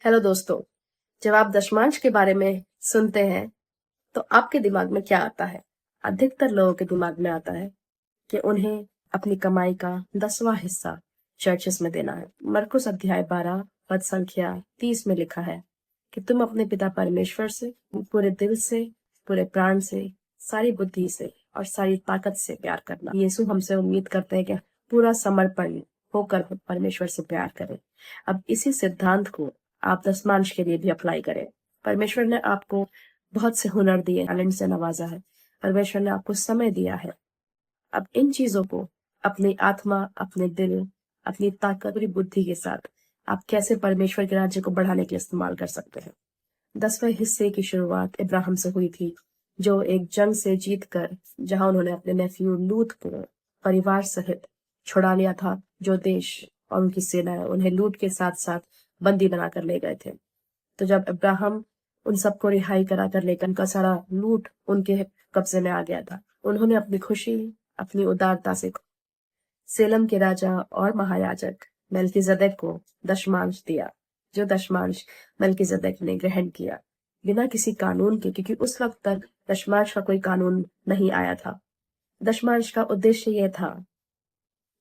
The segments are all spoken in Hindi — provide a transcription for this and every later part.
हेलो दोस्तों, जब आप दशमांश के बारे में सुनते हैं, तो आपके दिमाग में क्या आता है? अधिकतर लोगों के दिमाग में आता है कि उन्हें अपनी कमाई का 10वां हिस्सा चर्चेस में देना है। मरकुस अध्याय 12 पद संख्या 30 में लिखा है कि तुम अपने पिता परमेश्वर से पूरे दिल से, पूरे प्राण से, सारी बुद्धि से और सारी ताकत से प्यार करना। यीशु हमसे उम्मीद करते हैं कि पूरा समर्पण होकर परमेश्वर से प्यार करें। अब इसी सिद्धांत को आप दशमांश के लिए भी अप्लाई करें। परमेश्वर ने आपको बहुत से हुनर दिए, टैलेंट से नवाजा है। परमेश्वर ने आपको समय दिया है। अब इन चीजों को अपनी आत्मा, अपने दिल, अपनी ताकत, पूरी बुद्धि के साथ आप कैसे परमेश्वर के राज्य को बढ़ाने के लिए इस्तेमाल कर सकते हैं। 10वें हिस्से की शुरुआत इब्राहिम से हुई थी, जो एक जंग से जीतकर, जहां उन्होंने अपने नेफ्यू लूत को परिवार सहित छुड़ा लिया था, जो देश और उनकी सेनाएं उन्हें लूट के साथ साथ बंदी बनाकर ले गए थे। तो जब इब्राहिम उन सबको रिहाई करा कर लेकर उनका सारा लूट उनके कब्जे में आ गया था, उन्होंने अपनी खुशी, अपनी उदारता से सेलम के राजा और महायाजक मेल्कीजेदेक को दशमांश दिया, जो दशमांश मेल्कीजेदेक ने ग्रहण किया बिना किसी कानून के, क्योंकि उस वक्त तक दशमांश का कोई कानून नहीं आया था। दशमांश का उद्देश्य यह था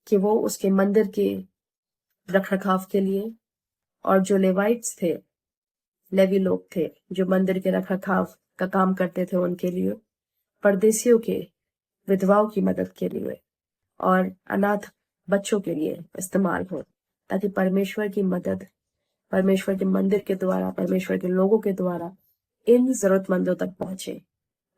कि वो उसके मंदिर के रखरखाव के लिए, और जो लेवाइट्स थे, लेवी लोग थे जो मंदिर के रखरखाव का काम करते थे, उनके लिए, परदेशियों के विधवाओं की मदद के लिए और अनाथ बच्चों के लिए इस्तेमाल हो, ताकि परमेश्वर की मदद परमेश्वर के मंदिर के द्वारा, परमेश्वर के लोगों के द्वारा इन जरूरतमंदों तक पहुंचे।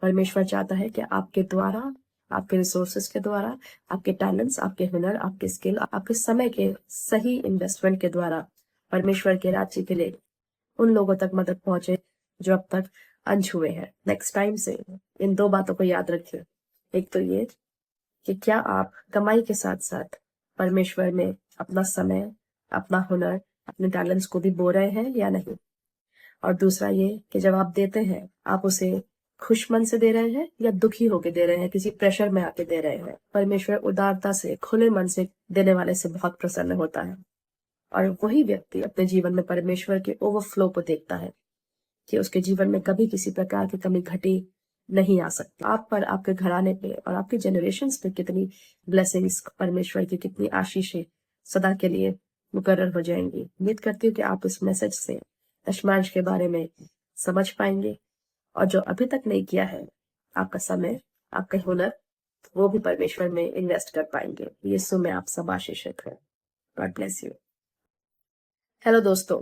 परमेश्वर चाहता है कि आपके द्वारा, आपके रिसोर्सेस के द्वारा, आपके टैलेंट्स, आपके हुनर, आपके स्किल, आपके समय के सही इन्वेस्टमेंट के द्वारा परमेश्वर के राज्य के लिए उन लोगों तक मदद पहुंचे जो अब तक अनछुए हैं। नेक्स्ट टाइम से इन 2 बातों को याद रखिए। एक तो ये कि क्या आप कमाई के साथ साथ परमेश्वर में अपना समय, अपना हुनर, अपने टैलेंट्स को भी बो रहे हैं या नहीं। और दूसरा ये कि जब आप देते हैं, आप उसे खुश मन से दे रहे हैं या दुखी होकर दे रहे हैं, किसी प्रेशर में आके दे रहे हैं। परमेश्वर उदारता से, खुले मन से देने वाले से बहुत प्रसन्न होता है, और वही व्यक्ति अपने जीवन में परमेश्वर के ओवरफ्लो को देखता है कि उसके जीवन में कभी किसी प्रकार की कमी घटी नहीं आ सकती। आप पर, आपके घराने पे और आपके जनरेशंस पे कितनी ब्लेसिंग्स, परमेश्वर की कितनी आशीषें सदा के लिए मुकर्रर हो जाएंगी। उम्मीद करती हूँ कि आप इस मैसेज से दशमांश के बारे में समझ पाएंगे, और जो अभी तक नहीं किया है, आपका समय, आपका हुनर, वो भी परमेश्वर में इन्वेस्ट कर पाएंगे। यीशु में आप सब आशीषित हैं। God bless you. हेलो दोस्तों,